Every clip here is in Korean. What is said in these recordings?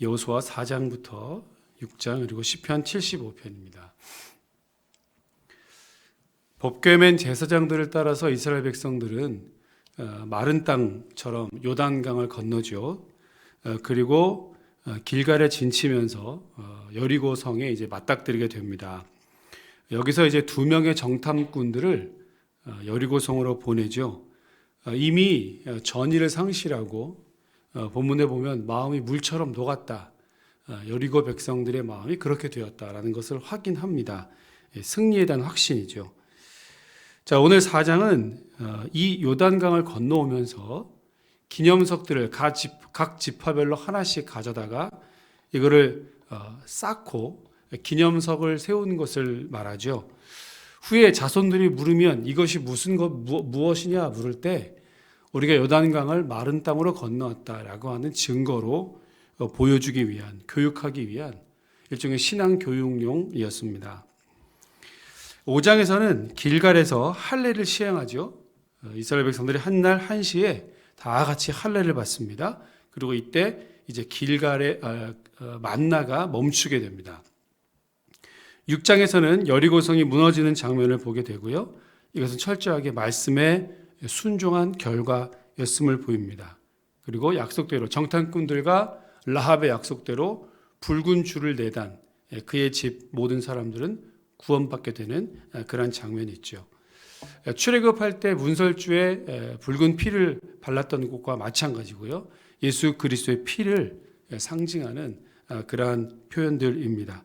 여호수아 4장부터 6장 그리고 시편 75편입니다. 법궤에 맨 제사장들을 따라서 이스라엘 백성들은 마른 땅처럼 요단강을 건너죠. 그리고 길갈에 진치면서 여리고 성에 이제 맞닥뜨리게 됩니다. 여기서 이제 두 명의 정탐꾼들을 여리고 성으로 보내죠. 이미 전의를 상실하고 본문에 보면 마음이 물처럼 녹았다. 여리고 백성들의 마음이 그렇게 되었다라는 것을 확인합니다. 승리에 대한 확신이죠. 자, 오늘 4장은 이 요단강을 건너오면서 기념석들을 각 지파별로 하나씩 가져다가 이거를 쌓고 기념석을 세운 것을 말하죠. 후에 자손들이 물으면 이것이 무엇이냐 물을 때 우리가 요단강을 마른 땅으로 건너왔다라고 하는 증거로 보여주기 위한, 교육하기 위한 일종의 신앙 교육용이었습니다. 5장에서는 길갈에서 할례를 시행하죠. 이스라엘 백성들이 한날 한시에 다 같이 할례를 받습니다. 그리고 이때 이제 길갈의 만나가 멈추게 됩니다. 6장에서는 여리고성이 무너지는 장면을 보게 되고요. 이것은 철저하게 말씀에 순종한 결과였음을 보입니다. 그리고 약속대로 정탐꾼들과 라합의 약속대로 붉은 줄을 내단 그의 집 모든 사람들은 구원받게 되는 그런 장면이 있죠. 출애굽할 때 문설주에 붉은 피를 발랐던 것과 마찬가지고요. 예수 그리스도의 피를 상징하는 그러한 표현들입니다.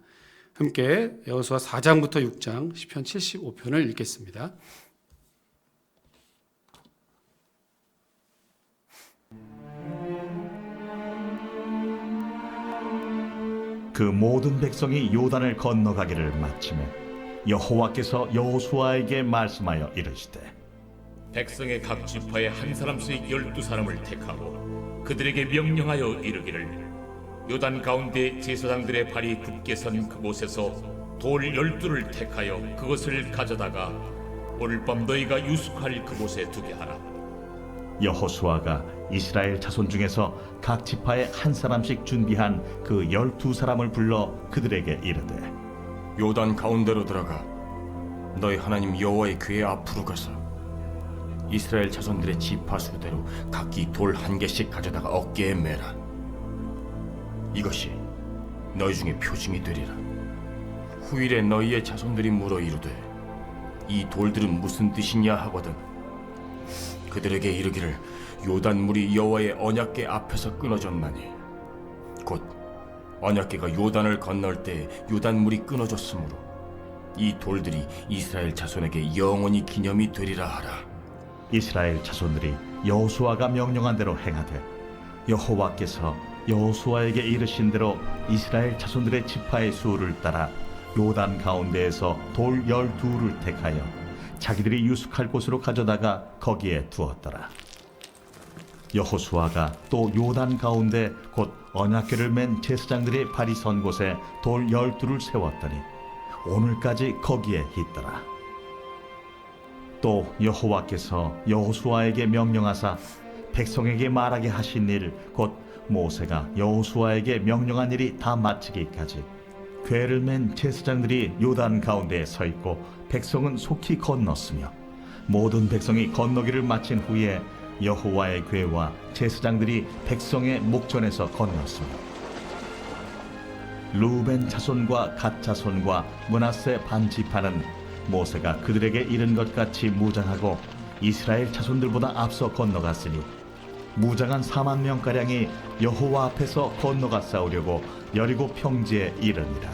함께 여호수아 4장부터 6장 시편 75편을 읽겠습니다. 그 모든 백성이 요단을 건너가기를 마치매 여호와께서 여호수아에게 말씀하여 이르시되 백성의 각 지파에 한 사람씩 12사람을 택하고 그들에게 명령하여 이르기를 요단 가운데 제사장들의 발이 굳게 선 그곳에서 돌 12를 택하여 그것을 가져다가 오늘 밤 너희가 유숙할 그곳에 두게 하라. 여호수아가 이스라엘 자손 중에서 각 지파에 한 사람씩 준비한 그 12사람을 불러 그들에게 이르되 요단 가운데로 들어가 너희 하나님 여호와의 궤 앞으로 가서 이스라엘 자손들의 지파 수대로 각기 돌 한 개씩 가져다가 어깨에 매라. 이것이 너희 중에 표징이 되리라. 후일에 너희의 자손들이 물어 이르되 이 돌들은 무슨 뜻이냐 하거든 그들에게 이르기를 요단물이 여호와의 언약궤 앞에서 끊어졌나니 곧 언약궤가 요단을 건널 때 요단물이 끊어졌으므로 이 돌들이 이스라엘 자손에게 영원히 기념이 되리라 하라. 이스라엘 자손들이 여호수아가 명령한 대로 행하되 여호와께서 여호수아에게 이르신 대로 이스라엘 자손들의 지파의 수를 따라 요단 가운데에서 돌 12를 택하여 자기들이 유숙할 곳으로 가져다가 거기에 두었더라. 여호수아가 또 요단 가운데 곧 언약궤를 맨 제사장들의 발이 선 곳에 돌 12를 세웠더니 오늘까지 거기에 있더라. 또 여호와께서 여호수아에게 명령하사 백성에게 말하게 하신 일 곧 모세가 여호수아에게 명령한 일이 다 마치기까지 궤를 맨 제사장들이 요단 가운데에 서 있고 백성은 속히 건넜으며 모든 백성이 건너기를 마친 후에 여호와의 궤와 제사장들이 백성의 목전에서 건넜으며 루벤 자손과 갓 자손과 므낫세 반 지파는 모세가 그들에게 이른 것 같이 무장하고 이스라엘 자손들보다 앞서 건너갔으니 무장한 4만 명가량이 여호와 앞에서 건너가 싸우려고 여리고 평지에 이르니라.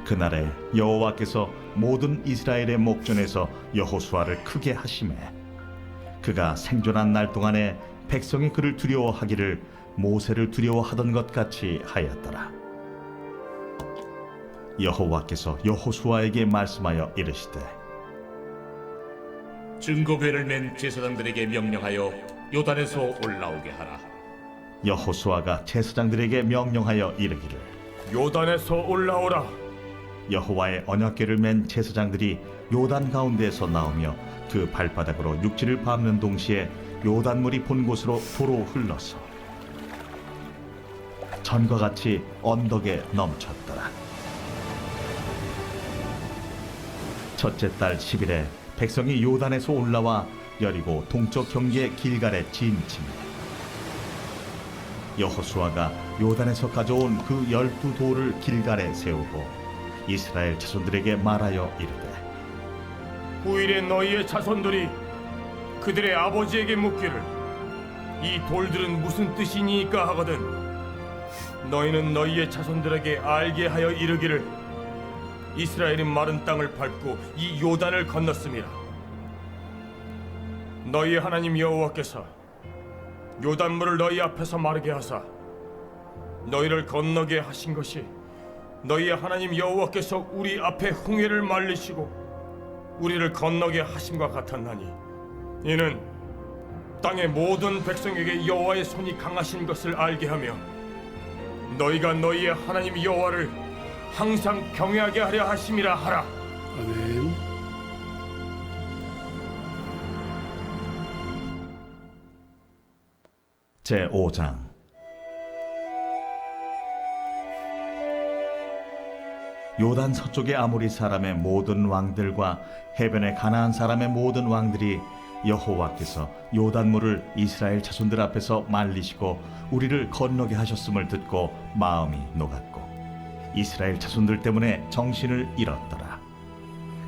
그날에 여호와께서 모든 이스라엘의 목전에서 여호수아를 크게 하시매 그가 생존한 날 동안에 백성이 그를 두려워하기를 모세를 두려워하던 것 같이 하였더라. 여호와께서 여호수아에게 말씀하여 이르시되 증거궤를 맨 제사장들에게 명령하여 요단에서 올라오게 하라. 여호수아가 제사장들에게 명령하여 이르기를 요단에서 올라오라. 여호와의 언약궤를 맨 제사장들이 요단 가운데에서 나오며 그 발바닥으로 육지를 밟는 동시에 요단물이 본 곳으로 도로 흘렀어 전과 같이 언덕에 넘쳤더라. 첫째 달 10일에 백성이 요단에서 올라와 여리고 동쪽 경계 길갈에 진침해 여호수아가 요단에서 가져온 그 12돌을 길갈에 세우고 이스라엘 자손들에게 말하여 이르되 후일에 너희의 자손들이 그들의 아버지에게 묻기를 이 돌들은 무슨 뜻이니까 하거든 너희는 너희의 자손들에게 알게 하여 이르기를 이스라엘이 마른 땅을 밟고 이 요단을 건넜음이라. 너희 하나님 여호와께서 요단물을 너희 앞에서 마르게 하사 너희를 건너게 하신 것이 너희의 하나님 여호와께서 우리 앞에 홍해를 말리시고 우리를 건너게 하심과 같았나니 이는 땅의 모든 백성에게 여호와의 손이 강하신 것을 알게 하며 너희가 너희의 하나님 여호와를 항상 경외하게 하려 하심이라 하라. 아멘. 제5장 요단 서쪽의 아모리 사람의 모든 왕들과 해변의 가나안 사람의 모든 왕들이 여호와께서 요단물을 이스라엘 자손들 앞에서 말리시고 우리를 건너게 하셨음을 듣고 마음이 녹았고 이스라엘 자손들 때문에 정신을 잃었더라.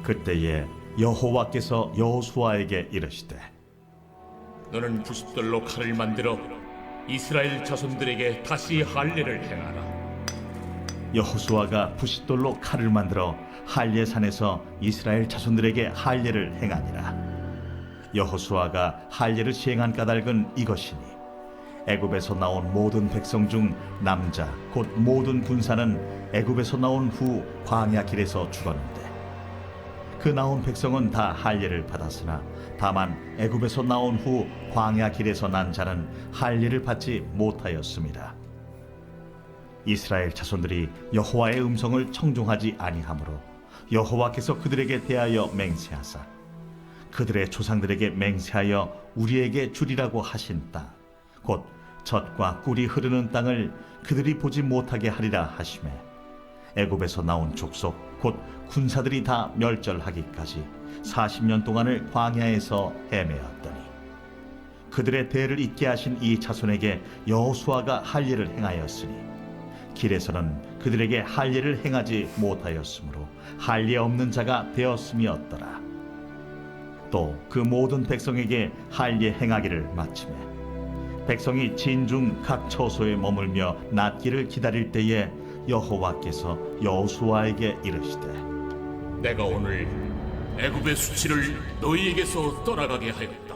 그때에 여호와께서 여호수아에게 이르시되 너는 부싯돌로 칼을 만들어 이스라엘 자손들에게 다시 할례를 행하라. 여호수아가 부싯돌로 칼을 만들어 할례산에서 이스라엘 자손들에게 할례를 행하니라. 여호수아가 할례를 시행한 까닭은 이것이니 애굽에서 나온 모든 백성 중 남자 곧 모든 군사는 애굽에서 나온 후 광야 길에서 죽었는데 그 나온 백성은 다 할례를 받았으나 다만 애굽에서 나온 후 광야 길에서 난 자는 할례를 받지 못하였습니다. 이스라엘 자손들이 여호와의 음성을 청종하지 아니하므로 여호와께서 그들에게 대하여 맹세하사 그들의 조상들에게 맹세하여 우리에게 주리라고 하신 땅 곧 젖과 꿀이 흐르는 땅을 그들이 보지 못하게 하리라 하시매 애굽에서 나온 족속 곧 군사들이 다 멸절하기까지 40년 동안을 광야에서 헤매었더니 그들의 대를 잇게 하신 이 자손에게 여호수아가 할례를 행하였으니 길에서는 그들에게 할례를 행하지 못하였으므로 할례 없는 자가 되었음이었더라. 또 그 모든 백성에게 할례 행하기를 마치매 백성이 진중 각 처소에 머물며 낫기를 기다릴 때에 여호와께서 여호수아에게 이르시되 내가 오늘 애굽의 수치를 너희에게서 떠나가게 하였다.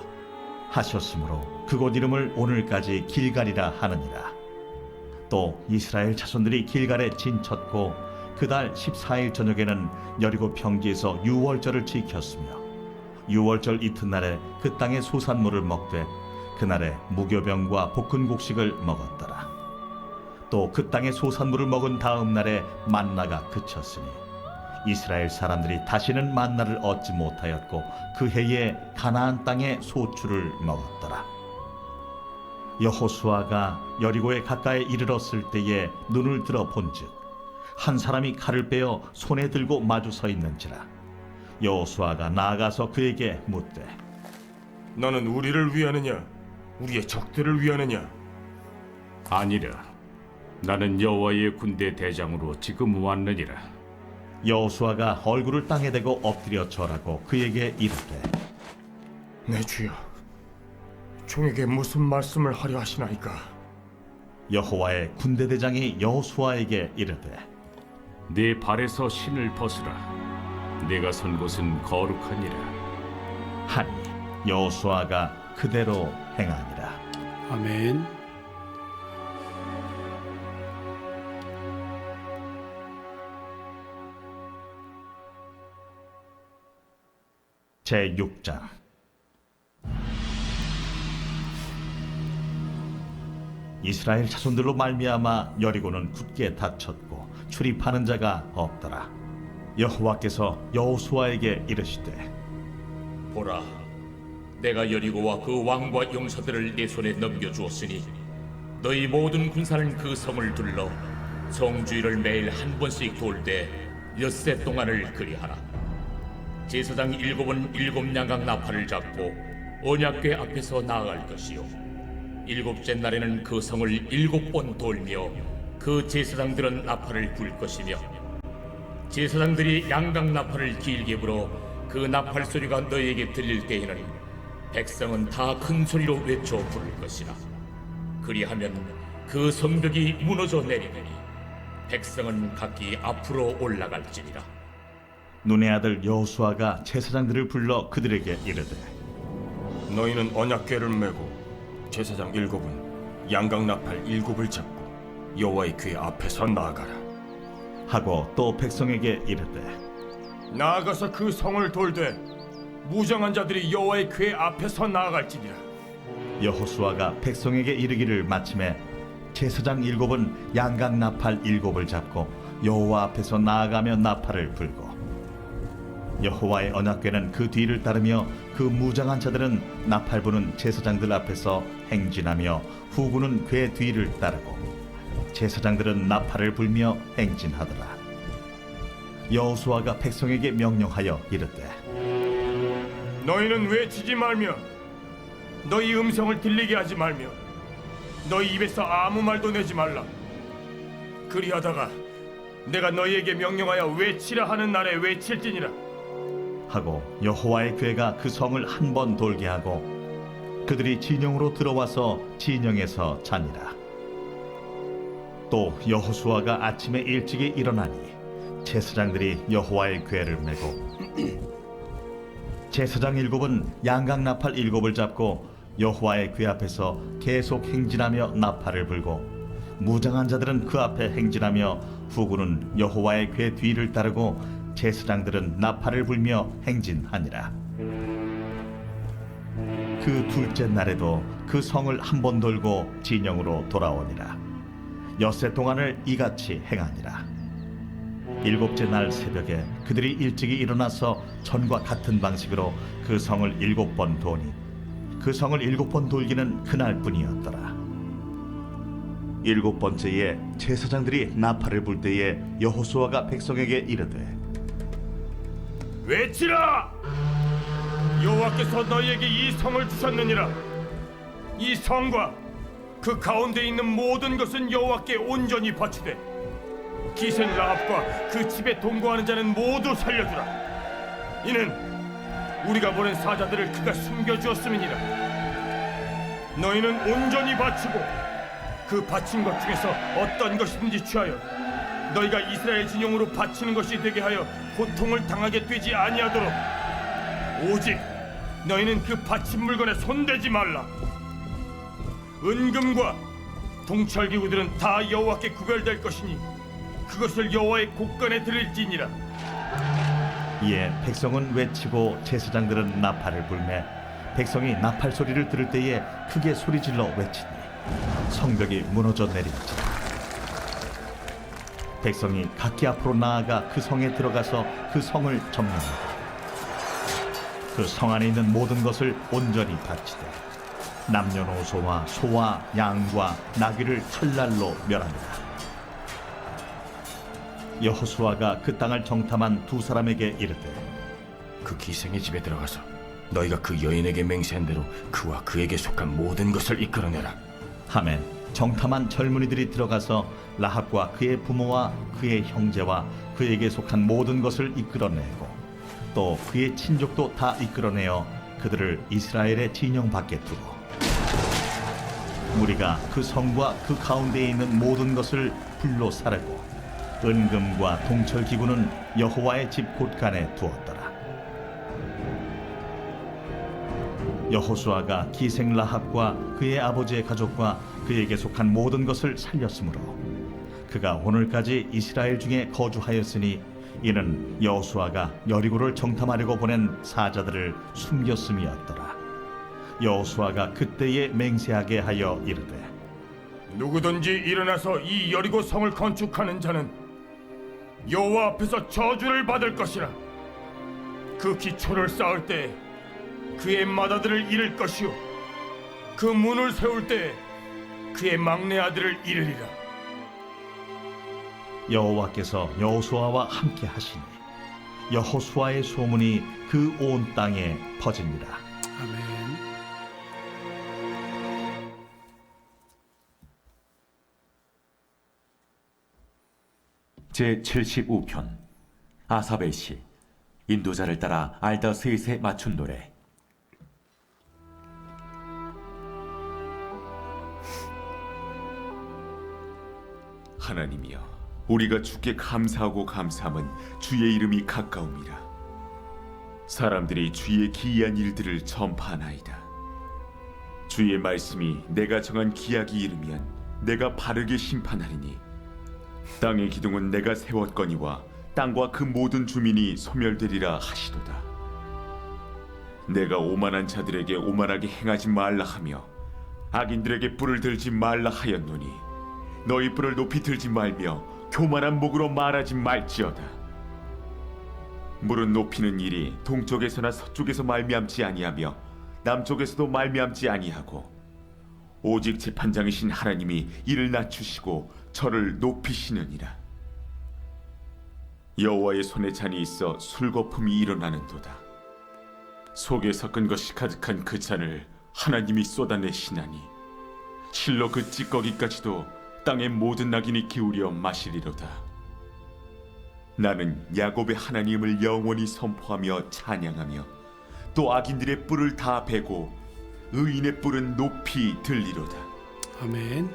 하셨으므로 그곳 이름을 오늘까지 길갈이라 하느니라. 또 이스라엘 자손들이 길갈에 진쳤고 그달 14일 저녁에는 여리고 평지에서 유월절을 지켰으며 유월절 이튿날에 그 땅의 소산물을 먹되 그날에 무교병과 볶은 곡식을 먹었더라. 또 그 땅의 소산물을 먹은 다음 날에 만나가 그쳤으니 이스라엘 사람들이 다시는 만나를 얻지 못하였고 그 해에 가나안 땅의 소출을 먹었더라. 여호수아가 여리고에 가까이 이르렀을 때에 눈을 들어 본즉 한 사람이 칼을 빼어 손에 들고 마주 서 있는지라. 여호수아가 나아가서 그에게 묻되 너는 우리를 위하느냐 우리의 적들을 위하느냐? 아니라 나는 여호와의 군대 대장으로 지금 왔느니라. 여호수아가 얼굴을 땅에 대고 엎드려 절하고 그에게 이르되 내 주여 종에게 무슨 말씀을 하려 하시나이까? 여호와의 군대 대장이 여호수아에게 이르되 네 발에서 신을 벗으라. 네가 선 곳은 거룩하니라. 하니 여호수아가 그대로 행하니라. 아멘. 제6장 이스라엘 자손들로 말미암아 여리고는 굳게 닫혔고 출입하는 자가 없더라. 여호와께서 여호수아에게 이르시되 보라, 내가 여리고와 그 왕과 용사들을 내 손에 넘겨주었으니 너희 모든 군사는 그 성을 둘러 성 주위를 매일 한 번씩 돌 때 엿새 동안을 그리하라. 제사장 7은 7양각 나팔을 잡고 언약궤 앞에서 나아갈 것이요 7째 날에는 그 성을 7번 돌며 그 제사장들은 나팔을 불 것이며 제사장들이 양각 나팔을 길게 불어 그 나팔 소리가 너희에게 들릴 때에는 백성은 다 큰 소리로 외쳐 부를 것이라. 그리하면 그 성벽이 무너져 내리니 백성은 각기 앞으로 올라갈지니라. 눈의 아들 여호수아가 제사장들을 불러 그들에게 이르되 너희는 언약궤를 메고 제사장 7은 양각 나팔 7을 잡고 여호와의 궤 앞에서 나아가라. 하고 또 백성에게 이르되 나아가서 그 성을 돌되 무장한 자들이 여호와의 궤 앞에서 나아갈지니라. 여호수아가 백성에게 이르기를 마침에 제사장 7은 양각 나팔 7을 잡고 여호와 앞에서 나아가며 나팔을 불고 여호와의 언약궤는 그 뒤를 따르며 그 무장한 자들은 나팔 부는 제사장들 앞에서 행진하며 후군은 궤 뒤를 따르고 제사장들은 나팔을 불며 행진하더라. 여호수아가 백성에게 명령하여 이르되 너희는 외치지 말며 너희 음성을 들리게 하지 말며 너희 입에서 아무 말도 내지 말라. 그리하다가 내가 너희에게 명령하여 외치라 하는 날에 외칠지니라. 하고 여호와의 궤가 그 성을 한 번 돌게 하고 그들이 진영으로 들어와서 진영에서 자니라. 또 여호수아가 아침에 일찍이 일어나니 제사장들이 여호와의 궤를 메고 제사장 7은 양각 나팔 7을 잡고 여호와의 궤 앞에서 계속 행진하며 나팔을 불고 무장한 자들은 그 앞에 행진하며 후군은 여호와의 궤 뒤를 따르고 제사장들은 나팔을 불며 행진하니라. 그 둘째 날에도 그 성을 한 번 돌고 진영으로 돌아오니라. 엿새 동안을 이같이 행하니라. 7째 날 새벽에 그들이 일찍이 일어나서 전과 같은 방식으로 그 성을 7번 도니 그 성을 7번 돌기는 그날뿐이었더라. 7번째에 제사장들이 나팔을 불 때에 여호수아가 백성에게 이르되 외치라! 여호와께서 너희에게 이 성을 주셨느니라. 이 성과 그 가운데 있는 모든 것은 여호와께 온전히 바치되 기생 라합과 그 집에 동거하는 자는 모두 살려주라. 이는 우리가 보낸 사자들을 그가 숨겨주었음이니라. 너희는 온전히 바치고 그 바친 것 중에서 어떤 것이든지 취하여 너희가 이스라엘 진영으로 바치는 것이 되게 하여 고통을 당하게 되지 아니하도록 오직 너희는 그 바친 물건에 손대지 말라. 은금과 동철기구들은 다 여호와께 구별될 것이니 그것을 여호와의 곳간에 드릴지니라. 이에 백성은 외치고 제사장들은 나팔을 불매 백성이 나팔 소리를 들을 때에 크게 소리질러 외치니 성벽이 무너져 내린지라. 백성이 각기 앞으로 나아가 그 성에 들어가서 그 성을 점령하고 그 성 안에 있는 모든 것을 온전히 바치되 남녀노소와 소와 양과 나귀를 칼날로 멸합니다. 여호수아가 그 땅을 정탐한 두 사람에게 이르되 그 기생의 집에 들어가서 너희가 그 여인에게 맹세한 대로 그와 그에게 속한 모든 것을 이끌어내라. 하매 정탐한 젊은이들이 들어가서 라합과 그의 부모와 그의 형제와 그에게 속한 모든 것을 이끌어내고 또 그의 친족도 다 이끌어내어 그들을 이스라엘의 진영 밖에 두고 무리가 그 성과 그 가운데에 있는 모든 것을 불로 사르고 은금과 동철기구는 여호와의 집 곳간에 두었더라. 여호수아가 기생 라합과 그의 아버지의 가족과 그에게 속한 모든 것을 살렸으므로 그가 오늘까지 이스라엘 중에 거주하였으니 이는 여호수아가 여리고를 정탐하려고 보낸 사자들을 숨겼음이었더라. 여호수아가 그때에 맹세하게 하여 이르되 누구든지 일어나서 이 여리고 성을 건축하는 자는 여호와 앞에서 저주를 받을 것이라. 그 기초를 쌓을 때 그의 마다들을 잃을 것이요 그 문을 세울 때 그의 막내 아들을 잃으리라. 여호와께서 여호수아와 함께 하시니 여호수아의 소문이 그 온 땅에 퍼집니다. 아멘. 제75편 아삽의 시 인도자를 따라 알다스윗에 맞춘 노래. 하나님이여, 우리가 주께 감사하고 감사함은 주의 이름이 가까움이라. 사람들이 주의 기이한 일들을 전파하나이다. 주의 말씀이 내가 정한 기약이 이르면 내가 바르게 심판하리니 땅의 기둥은 내가 세웠거니와 땅과 그 모든 주민이 소멸되리라 하시도다. 내가 오만한 자들에게 오만하게 행하지 말라 하며 악인들에게 뿔을 들지 말라 하였노니 너희 뿔을 높이 들지 말며 교만한 목으로 말하지 말지어다. 물은 높이는 일이 동쪽에서나 서쪽에서 말미암지 아니하며 남쪽에서도 말미암지 아니하고 오직 재판장이신 하나님이 이를 낮추시고 저를 높이시느니라. 여호와의 손에 잔이 있어 술거품이 일어나는도다. 속에 섞은 것이 가득한 그 잔을 하나님이 쏟아내시나니 실로 그 찌꺼기까지도 땅의 모든 낙인이 기울여 마시리로다. 나는 야곱의 하나님을 영원히 선포하며 찬양하며 또 악인들의 뿔을 다 베고 의인의 뿔은 높이 들리로다. 아멘.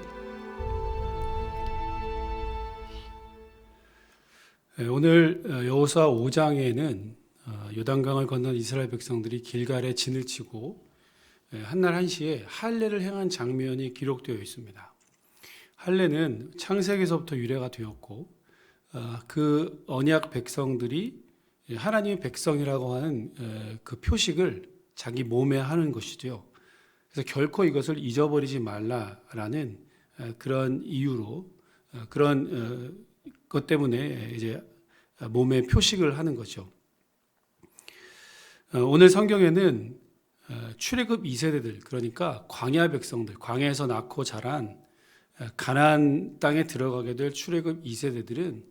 오늘 여호수아 5장에는 요단강을 건넌 이스라엘 백성들이 길갈에 진을 치고 한날 한시에 할례를 행한 장면이 기록되어 있습니다. 할례는 창세기에서부터 유래가 되었고 그 언약 백성들이 하나님의 백성이라고 하는 그 표식을 자기 몸에 하는 것이죠. 그래서 결코 이것을 잊어버리지 말라라는 그런 이유로 그런 것 때문에 이제 몸에 표식을 하는 거죠. 오늘 성경에는 출애굽 2세대들, 그러니까 광야 백성들, 광야에서 낳고 자란 가나안 땅에 들어가게 될 출애굽 2세대들은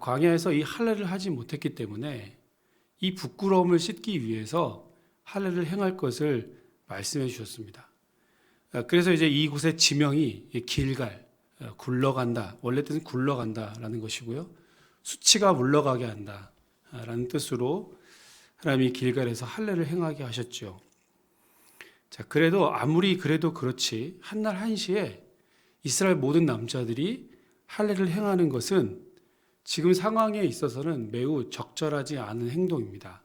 광야에서 이 할례를 하지 못했기 때문에 이 부끄러움을 씻기 위해서 할례를 행할 것을 말씀해 주셨습니다. 그래서 이제 이곳의 지명이 길갈, 굴러간다, 원래 뜻은 굴러간다라는 것이고요. 수치가 물러가게 한다라는 뜻으로 하나님이 길갈에서 할례를 행하게 하셨죠. 자, 아무리 그래도 그렇지 한날 한시에 이스라엘 모든 남자들이 할례를 행하는 것은 지금 상황에 있어서는 매우 적절하지 않은 행동입니다.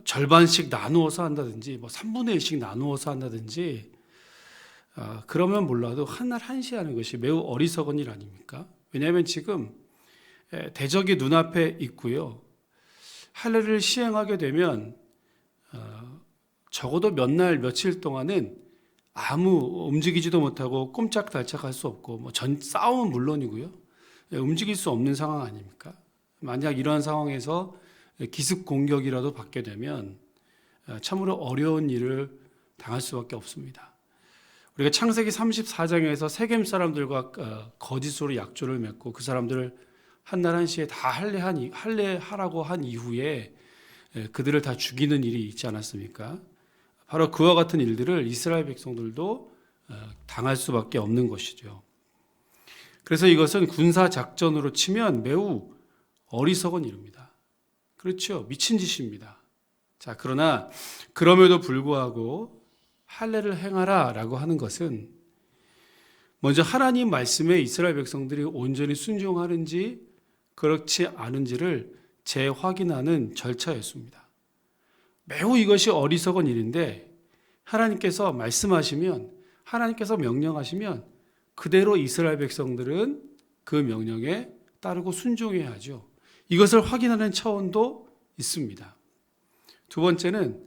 절반씩 나누어서 한다든지 3분의 1씩 나누어서 한다든지 그러면 몰라도 한날 한시 하는 것이 매우 어리석은 일 아닙니까? 왜냐하면 지금 대적이 눈앞에 있고요. 할례를 시행하게 되면 적어도 몇 날 며칠 동안은 아무 움직이지도 못하고 꼼짝달짝할 수 없고 싸움은 물론이고요. 움직일 수 없는 상황 아닙니까? 만약 이러한 상황에서 기습 공격이라도 받게 되면 참으로 어려운 일을 당할 수밖에 없습니다. 우리가 창세기 34장에서 세겜 사람들과 거짓으로 약조를 맺고 그 사람들을 한날 한시에 다 할례하라고 한 이후에 그들을 다 죽이는 일이 있지 않았습니까? 바로 그와 같은 일들을 이스라엘 백성들도 당할 수밖에 없는 것이죠. 그래서 이것은 군사 작전으로 치면 매우 어리석은 일입니다. 그렇죠. 미친 짓입니다. 자, 그러나 그럼에도 불구하고 할례를 행하라라고 하는 것은 먼저 하나님 말씀에 이스라엘 백성들이 온전히 순종하는지 그렇지 않은지를 재확인하는 절차였습니다. 매우 이것이 어리석은 일인데 하나님께서 말씀하시면, 하나님께서 명령하시면 그대로 이스라엘 백성들은 그 명령에 따르고 순종해야 하죠. 이것을 확인하는 차원도 있습니다. 두 번째는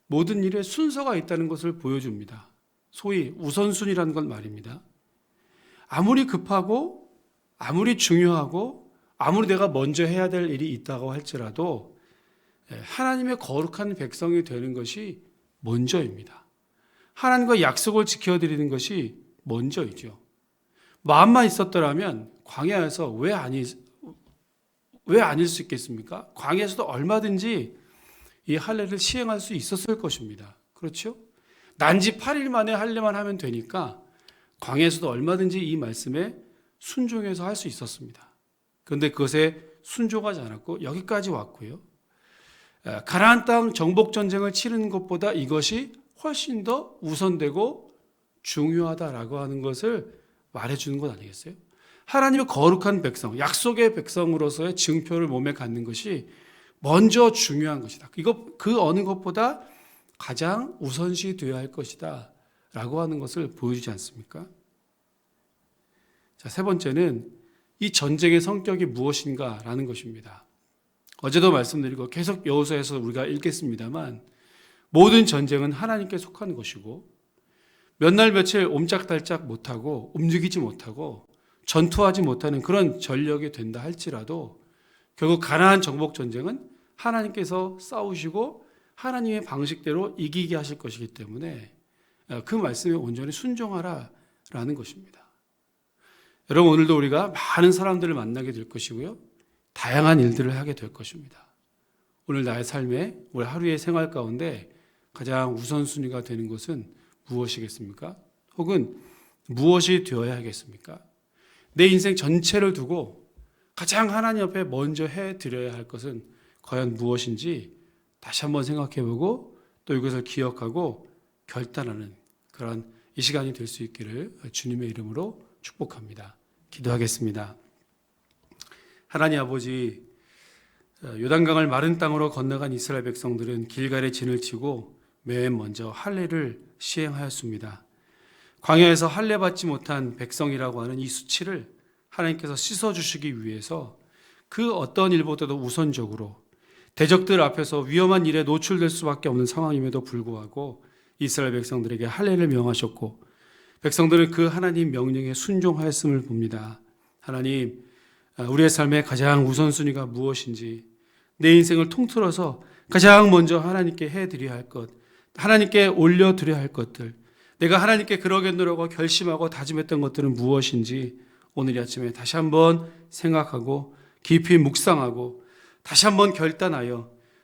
모든 일에 순서가 있다는 것을 보여줍니다. 소위 우선순위라는 건 말입니다. 아무리 급하고 아무리 중요하고 아무리 내가 먼저 해야 될 일이 있다고 할지라도 하나님의 거룩한 백성이 되는 것이 먼저입니다. 하나님과 약속을 지켜드리는 것이 먼저이죠. 마음만 있었더라면 광야에서 왜 아닐 수 있겠습니까? 광야에서도 얼마든지 이 할례를 시행할 수 있었을 것입니다. 그렇죠? 난지 8일 만에 할례만 하면 되니까 광야에서도 얼마든지 이 말씀에 순종해서 할 수 있었습니다. 그런데 그것에 순종하지 않았고 여기까지 왔고요. 가나안 땅 정복 전쟁을 치르는 것보다 이것이 훨씬 더 우선되고 중요하다라고 하는 것을 말해주는 것 아니겠어요? 하나님의 거룩한 백성, 약속의 백성으로서의 증표를 몸에 갖는 것이 먼저 중요한 것이다. 이거 그 어느 것보다 가장 우선시 되어야 할 것이다 라고 하는 것을 보여주지 않습니까? 자, 세 번째는 이 전쟁의 성격이 무엇인가라는 것입니다. 어제도 말씀드리고 계속 여호수아에서 우리가 읽겠습니다만 모든 전쟁은 하나님께 속한 것이고 몇 날 며칠 옴짝달짝 못하고 움직이지 못하고 전투하지 못하는 그런 전력이 된다 할지라도 결국 가나안 정복 전쟁은 하나님께서 싸우시고 하나님의 방식대로 이기게 하실 것이기 때문에 그 말씀에 온전히 순종하라라는 것입니다. 여러분, 오늘도 우리가 많은 사람들을 만나게 될 것이고요. 다양한 일들을 하게 될 것입니다. 오늘 나의 삶에, 우리 하루의 생활 가운데 가장 우선순위가 되는 것은 무엇이겠습니까? 혹은 무엇이 되어야 하겠습니까? 내 인생 전체를 두고 가장 하나님 앞에 먼저 해드려야 할 것은 과연 무엇인지 다시 한번 생각해보고 또 이것을 기억하고 결단하는 그런 이 시간이 될 수 있기를 주님의 이름으로 축복합니다. 기도하겠습니다. 하나님 아버지, 요단강을 마른 땅으로 건너간 이스라엘 백성들은 길갈에 진을 치고 맨 먼저 할례를 시행하였습니다. 광야에서 할례 받지 못한 백성이라고 하는 이 수치를 하나님께서 씻어주시기 위해서 그 어떤 일보다도 우선적으로 대적들 앞에서 위험한 일에 노출될 수밖에 없는 상황임에도 불구하고 이스라엘 백성들에게 할례를 명하셨고 백성들은 그 하나님 명령에 순종하였음을 봅니다. 하나님, 우리의 삶의 가장 우선순위가 무엇인지 내 인생을 통틀어서 가장 먼저 하나님께 해드려야 할 것, 하나님께 올려드려야 할 것들, 내가 하나님께 그러겠노라고 결심하고 다짐했던 것들은 무엇인지 오늘 이 아침에 다시 한번 생각하고 깊이 묵상하고 다시 한번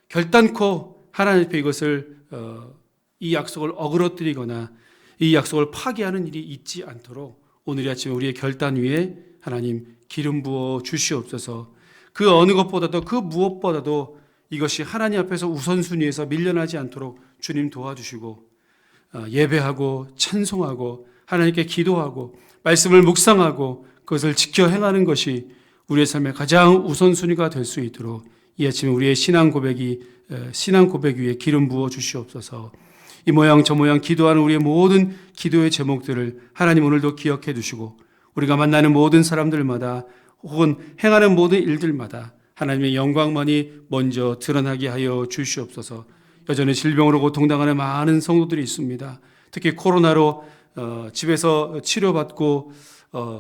결단코 하나님 앞에 이것을 이 약속을 어그러뜨리거나 이 약속을 파기하는 일이 있지 않도록 오늘 이 아침에 우리의 결단 위에 하나님 기름 부어 주시옵소서. 그 어느 것보다도 그 무엇보다도 이것이 하나님 앞에서 우선순위에서 밀려나지 않도록 주님 도와주시고 예배하고 찬송하고 하나님께 기도하고 말씀을 묵상하고 그것을 지켜 행하는 것이 우리의 삶의 가장 우선순위가 될 수 있도록 이 아침에 우리의 신앙 고백 위에 기름 부어 주시옵소서. 이 모양 저 모양 기도하는 우리의 모든 기도의 제목들을 하나님 오늘도 기억해 두시고 우리가 만나는 모든 사람들마다 혹은 행하는 모든 일들마다 하나님의 영광만이 먼저 드러나게 하여 주시옵소서. 여전히 질병으로 고통당하는 많은 성도들이 있습니다. 특히 코로나로 집에서 치료받고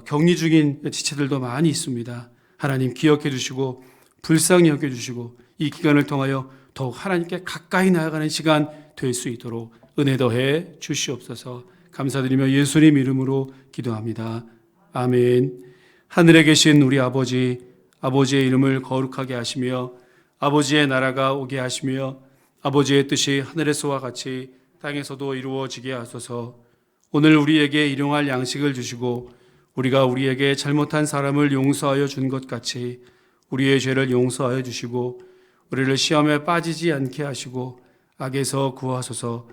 격리 중인 지체들도 많이 있습니다. 하나님 기억해 주시고 불쌍히 여겨 주시고 이 기간을 통하여 더욱 하나님께 가까이 나아가는 시간 될 수 있도록 은혜 더해 주시옵소서. 감사드리며 예수님 이름으로 기도합니다. 아멘. 하늘에 계신 우리 아버지, 아버지의 이름을 거룩하게 하시며 아버지의 나라가 오게 하시며 아버지의 뜻이 하늘에서와 같이 땅에서도 이루어지게 하소서. 오늘 우리에게 일용할 양식을 주시고 우리가 우리에게 잘못한 사람을 용서하여 준 것 같이 우리의 죄를 용서하여 주시고 우리를 시험에 빠지지 않게 하시고 악에서 구하소서.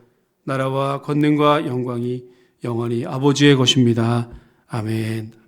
나라와 권능과 영광이 영원히 아버지의 것입니다. 아멘.